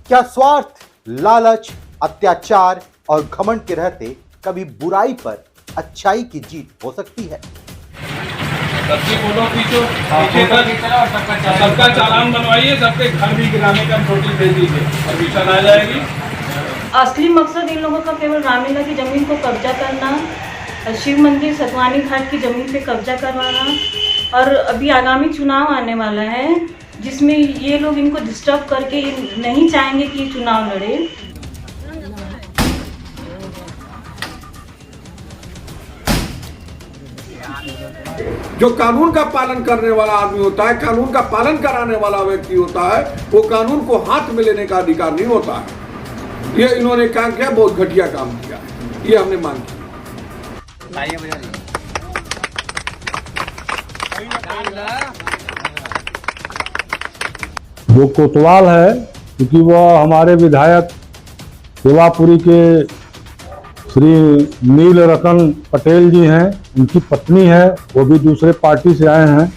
क्या स्वार्थ, लालच, अत्याचार और घमंड के रहते कभी बुराई पर अच्छाई की जीत हो सकती है? सबकी फोटो खींचो, पीछे सबका चालान बनवाइए, सबके घर भी गिराने का नोटिस दे दीजिए, परमिशन आ जाएगी। असली मकसद इन लोगों का केवल रामलीला की जमीन को कब्जा करना, शिव मंदिर सतवानी घाट की जमीन पे कब्जा करवाना, और अभी आगामी चुनाव आने वाला है जिसमें ये लोग इनको डिस्टर्ब करके नहीं चाहेंगे कि ये चुनाव लड़े। जो कानून का पालन करने वाला आदमी होता है, कानून का पालन कराने वाला व्यक्ति होता है, वो कानून को हाथ में लेने का अधिकार नहीं होता है। ये इन्होंने काम किया, बहुत घटिया काम किया, ये हमने मांग की। जो कोतवाल है, क्योंकि वह हमारे विधायक सेवापुरी के श्री नील रतन पटेल जी हैं, उनकी पत्नी है, वो भी दूसरे पार्टी से आए हैं।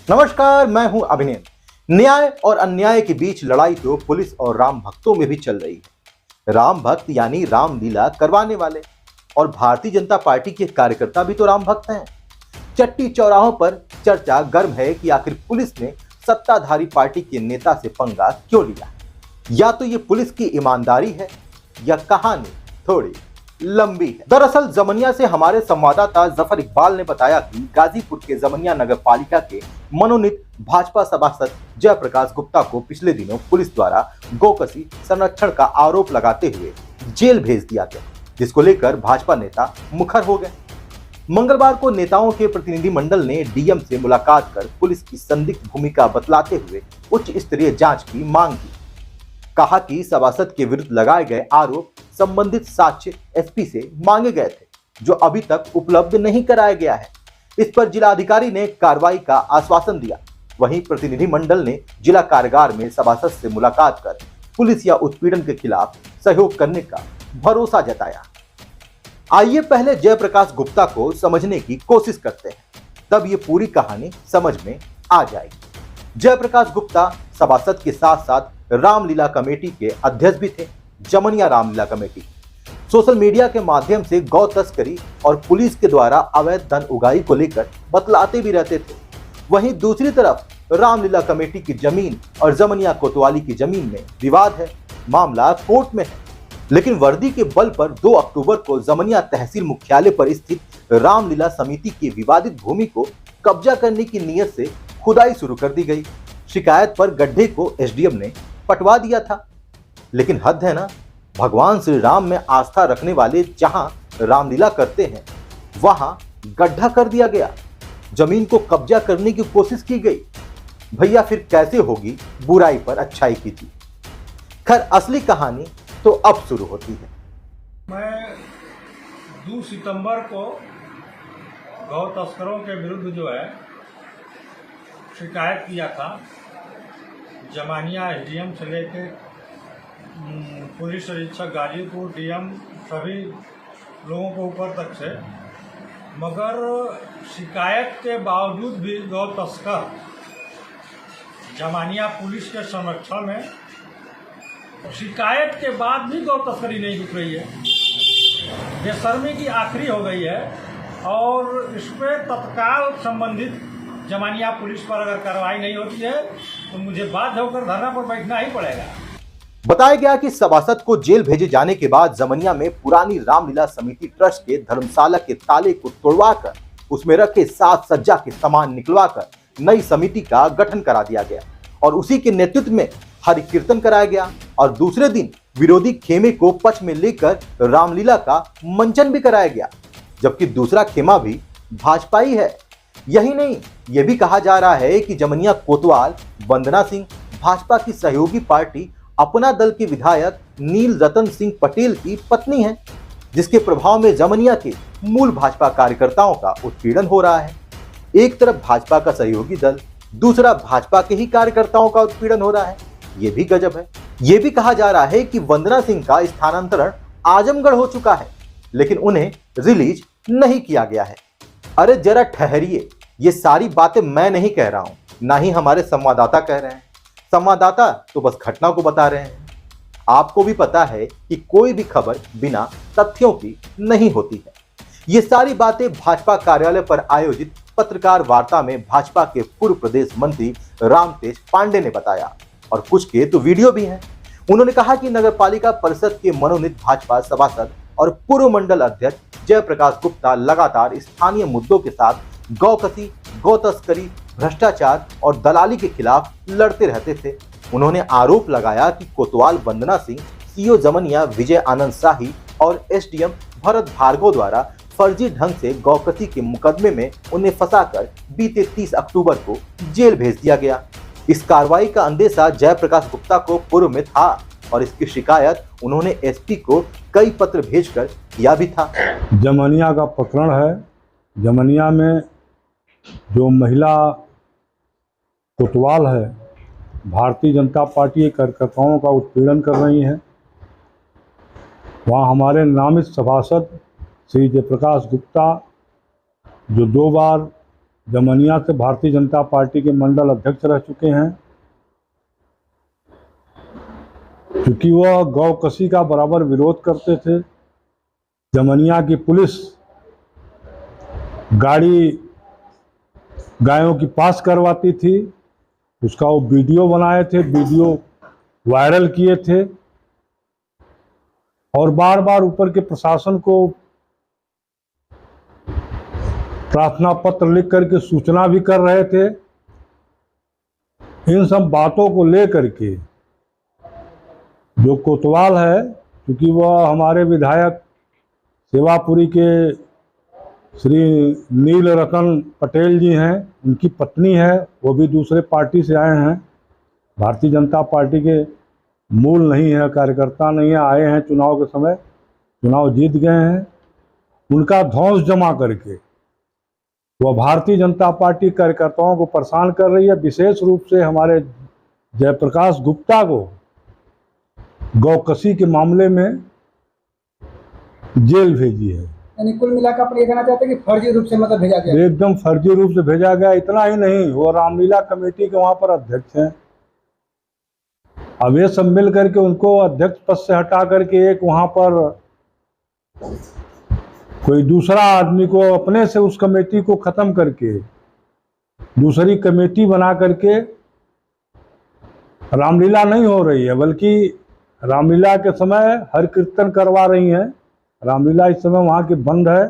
नमस्कार, मैं हूं अभिनय। न्याय और अन्याय के बीच लड़ाई तो पुलिस और राम भक्तों में भी चल रही है। राम भक्त यानी रामलीला करवाने वाले, और भारतीय जनता पार्टी के कार्यकर्ता भी तो राम भक्त हैं। चट्टी चौराहों पर चर्चा गर्म है कि आखिर पुलिस ने सत्ताधारी पार्टी के नेता से पंगा क्यों लिया। या तो ये पुलिस की ईमानदारी है, या कहानी थोड़ी लंबी है। दरअसल जमनिया से हमारे संवाददाता जफर इकबाल ने बताया कि गाजीपुर के जमनिया नगर पालिका के मनोनीत भाजपा सभासद जयप्रकाश गुप्ता को पिछले दिनों पुलिस द्वारा गोकसी संरक्षण का आरोप लगाते हुए जेल भेज दिया गया, जिसको लेकर भाजपा नेता मुखर हो गए। मंगलवार को नेताओं के प्रतिनिधिमंडल ने डीएम से मुलाकात कर पुलिस की संदिग्ध भूमिका बतलाते हुए उच्च स्तरीय जांच की मांग की। कहा कि सभासद के विरुद्ध लगाए गए आरोप संबंधित साक्ष्य एसपी से मांगे गए थे, जो अभी तक उपलब्ध नहीं कराया गया है। इस पर जिलाधिकारी ने कार्रवाई का आश्वासन दिया। वहीं प्रतिनिधिमंडल ने जिला कारागार में सभासद से मुलाकात कर पुलिस या उत्पीड़न के खिलाफ सहयोग करने का भरोसा जताया। आइए पहले जयप्रकाश गुप्ता को समझने की कोशिश करते हैं, तब ये पूरी कहानी समझ में आ जाएगी। जयप्रकाश गुप्ता सभासद के साथ साथ रामलीला कमेटी के अध्यक्ष भी थे। Zamania Ramlila committee social media के माध्यम से गौ तस्करी और पुलिस के द्वारा अवैध धन उगाही को लेकर बतलाते भी रहते थे। वहीं दूसरी तरफ रामलीला कमेटी की जमीन और जमनिया कोतवाली की जमीन में विवाद है। मामला कोर्ट में है, लेकिन वर्दी के बल पर 2 अक्टूबर को जमनिया तहसील मुख्यालय पर स्थित रामलीला समिति की विवादित भूमि को कब्जा करने की नीयत से खुदाई शुरू कर दी गई। शिकायत पर गड्ढे को एसडीएम ने पटवा दिया था, लेकिन हद है ना, भगवान श्री राम में आस्था रखने वाले जहां रामलीला करते हैं, वहां गड्ढा कर दिया गया। जमीन को कब्जा करने की कोशिश की गई। भैया फिर कैसे होगी बुराई पर अच्छाई की जीत? खैर असली कहानी तो अब शुरू होती है। मैं 2 सितंबर को गौ तस्करों के विरुद्ध जो है शिकायत किया था। जमानिया एसडीएम से लेकर पुलिस अधीक्षक गाजीपुर, डीएम, सभी लोगों को ऊपर तक से, मगर शिकायत के बावजूद भी गौ तस्कर जमानिया पुलिस के संरक्षण में, शिकायत के बाद भी गौ तस्करी नहीं रुक रही है। बेशर्मी की आखिरी हो गई है, और इस पर तत्काल संबंधित जमानिया पुलिस पर अगर कार्रवाई नहीं होती है तो मुझे बाध्य होकर धरना पर बैठना ही पड़ेगा। बताया गया कि सभासद को जेल भेजे जाने के बाद जमनिया में पुरानी रामलीला समिति ट्रस्ट के धर्मशाला के ताले को तोड़वाकर उसमें रखे साज सज्जा के सामान निकलवाकर नई समिति का गठन करा दिया गया, और उसी के नेतृत्व में हरि कीर्तन कराया गया। और दूसरे दिन विरोधी खेमे को पक्ष में लेकर रामलीला का मंचन भी कराया गया, जबकि दूसरा खेमा भी भाजपाई है। यही नहीं, यह भी कहा जा रहा है कि जमनिया कोतवाल वंदना सिंह भाजपा की सहयोगी पार्टी अपना दल के विधायक नील रतन सिंह पटेल की पत्नी है, जिसके प्रभाव में जमनिया के मूल भाजपा कार्यकर्ताओं का उत्पीड़न हो रहा है। एक तरफ भाजपा का सहयोगी दल, दूसरा भाजपा के ही कार्यकर्ताओं का उत्पीड़न हो रहा है। ये भी गजब है। ये भी कहा जा रहा है कि वंदना सिंह का स्थानांतरण आजमगढ़ हो चुका है, लेकिन उन्हें रिलीज नहीं किया गया है। अरे जरा ठहरिए, ये सारी बातें मैं नहीं कह रहा हूं, ना ही हमारे संवाददाता कह रहे हैं। संवाददाता तो बस घटना को बता रहे हैं। आपको भी पता है कि कोई भी खबर बिना तथ्यों की नहीं होती है। ये सारी बातें भाजपा कार्यालय पर आयोजित पत्रकार वार्ता में भाजपा के पूर्व प्रदेश मंत्री रामतेज पांडे ने बताया, और कुछ के तो वीडियो भी हैं। उन्होंने कहा कि नगरपालिका परिषद के मनोनीत भाजपा सभासद और पूर्व मंडल अध्यक्ष जयप्रकाश गुप्ता लगातार स्थानीय मुद्दों के साथ गौकसी, गौ तस्करी, भ्रष्टाचार और दलाली के खिलाफ लड़ते रहते थे। उन्होंने आरोप लगाया कि कोतवाल वंदना सिंह, सीओ जमनिया विजय आनंद शाही और एसडीएम भरत भार्गव द्वारा फर्जी ढंग से गौकसी के मुकदमे में उन्हें फंसाकर बीते 30 अक्टूबर को जेल भेज दिया गया। इस कार्रवाई का अंदेशा जयप्रकाश गुप्ता को पूर्व में था और इसकी शिकायत उन्होंने एसपी को कई पत्र भेजकर किया भी था। जमनिया का प्रकरण है। जमनिया में जो महिला कोतवाल है, भारतीय जनता पार्टी के कार्यकर्ताओं का उत्पीड़न कर रही हैं। वहाँ हमारे नामित सभासद श्री जयप्रकाश गुप्ता, जो 2 बार जमनिया से भारतीय जनता पार्टी के मंडल अध्यक्ष रह चुके हैं, क्योंकि वह गौकसी का बराबर विरोध करते थे। जमनिया की पुलिस गाड़ी गायों की पास करवाती थी, उसका वो वीडियो बनाए थे, वीडियो वायरल किए थे और बार बार ऊपर के प्रशासन को प्रार्थना पत्र लिख करके सूचना भी कर रहे थे। इन सब बातों को लेकर के जो कोतवाल है, क्योंकि वह हमारे विधायक सेवापुरी के श्री नील रतन पटेल जी हैं, उनकी पत्नी है, वो भी दूसरे पार्टी से आए हैं, भारतीय जनता पार्टी के मूल नहीं है, कार्यकर्ता नहीं है, आए हैं चुनाव के समय, चुनाव जीत गए हैं। उनका ध्वंस जमा करके वह भारतीय जनता पार्टी कार्यकर्ताओं को परेशान कर रही है। विशेष रूप से हमारे जयप्रकाश गुप्ता को गौकसी के मामले में जेल भेजी है। यानी कुल मिलाकर आप ये कहना चाहते हैं कि फर्जी रूप से मतलब भेजा गया? एकदम फर्जी रूप से भेजा गया। इतना ही नहीं, वो रामलीला कमेटी के वहाँ पर अध्यक्ष हैं। अब ये सब मिल करके उनको अध्यक्ष पद से हटा करके एक वहाँ पर कोई दूसरा आदमी को अपने से उस कमेटी को खत्म करके दूसरी कमेटी बना करके रामलीला नहीं हो रही है, बल्कि रामलीला के समय हर कीर्तन करवा रही हैं। रामलीला इस समय वहाँ की बंद है,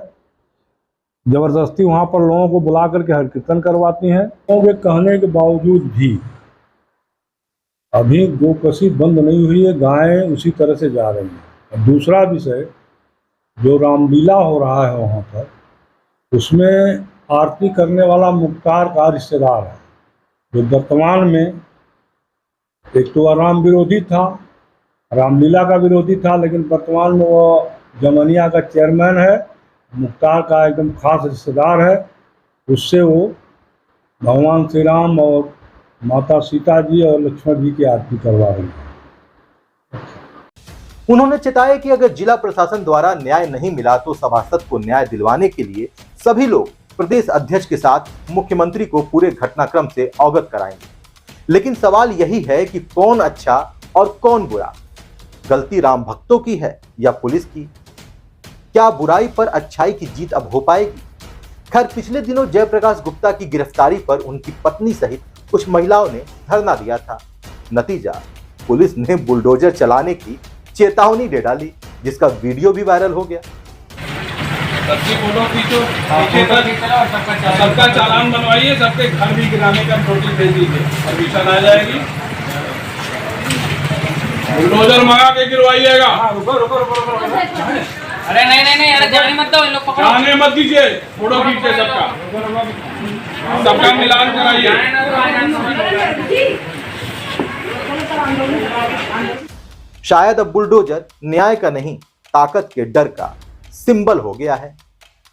जबरदस्ती वहाँ पर लोगों को बुला करके हर कीर्तन करवाती हैं। उनके कहने के बावजूद भी अभी गौकसी बंद नहीं हुई है, गायें उसी तरह से जा रही हैं। दूसरा विषय, जो रामलीला हो रहा है वहाँ पर, उसमें आरती करने वाला मुख्तार का रिश्तेदार है, जो वर्तमान में एक तो राम विरोधी था, रामलीला का विरोधी था, लेकिन वर्तमान में वो जमनिया का चेयरमैन है, मुख्तार का एकदम खास रिश्तेदार है। उससे वो भगवान श्री राम और माता सीता जी और लक्ष्मण जी की आरती करवा रही है। उन्होंने चेताया कि अगर जिला प्रशासन द्वारा न्याय नहीं मिला तो सभासद को न्याय दिलवाने के लिए सभी लोग प्रदेश अध्यक्ष के साथ मुख्यमंत्री को पूरे घटनाक्रम से अवगत कराएंगे। लेकिन सवाल यही है कि कौन अच्छा और कौन बुरा? गलती राम भक्तों की है या पुलिस की? क्या बुराई पर अच्छाई की जीत अब हो पाएगी? खैर, पिछले दिनों जयप्रकाश गुप्ता की गिरफ्तारी पर उनकी पत्नी सहित कुछ महिलाओं ने धरना दिया था। नतीजा, पुलिस ने बुलडोजर चलाने की चेतावनी दे डाली, जिसका वीडियो भी वायरल हो गया। सबका चालान बनवाइए, सबके घर भी गिराने का नोटिस दे दीजिए, परमिशन आ जाएगी। बुलडोजर मंगा के गिरवाइएगा। अरे नहीं, अरे जाने मत दो, इन लोग पकड़ो। जाने मत दीजिए, फोटो खींचे सबका मिलान कराइए। शायद अब बुलडोजर न्याय का नहीं, ताकत के डर का सिंबल हो गया है।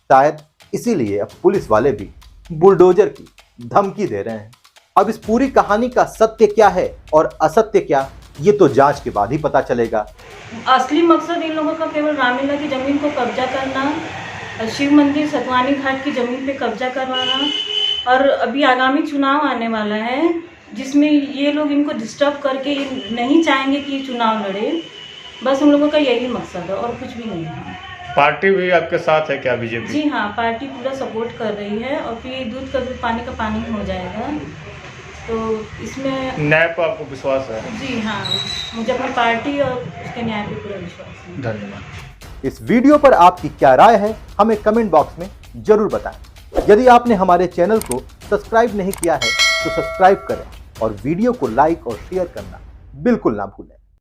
शायद इसीलिए अब पुलिस वाले भी बुलडोजर की धमकी दे रहे हैं। अब इस पूरी कहानी का सत्य क्या है और असत्य क्या, ये तो जांच के बाद ही पता चलेगा। असली मकसद इन लोगों का केवल रामलीला की जमीन को कब्जा करना, शिव मंदिर सतवानी घाट की जमीन पे कब्जा करवाना, और अभी आगामी चुनाव आने वाला है जिसमें ये लोग इनको डिस्टर्ब करके ये नहीं चाहेंगे कि ये चुनाव लड़े। बस उन लोगों का यही मकसद है और कुछ भी नहीं है। पार्टी भी आपके साथ है क्या बीजेपी? जी हाँ, पार्टी पूरा सपोर्ट कर रही है और फिर दूध का दूध पानी का पानी हो जाएगा। तो इसमें न्याय पर आपको विश्वास है? जी हाँ, मुझे अपनी पार्टी और उसके न्याय पे पूरा विश्वास है। धन्यवाद। इस वीडियो पर आपकी क्या राय है हमें कमेंट बॉक्स में जरूर बताएं। यदि आपने हमारे चैनल को सब्सक्राइब नहीं किया है तो सब्सक्राइब करें और वीडियो को लाइक और शेयर करना बिल्कुल ना भूलें।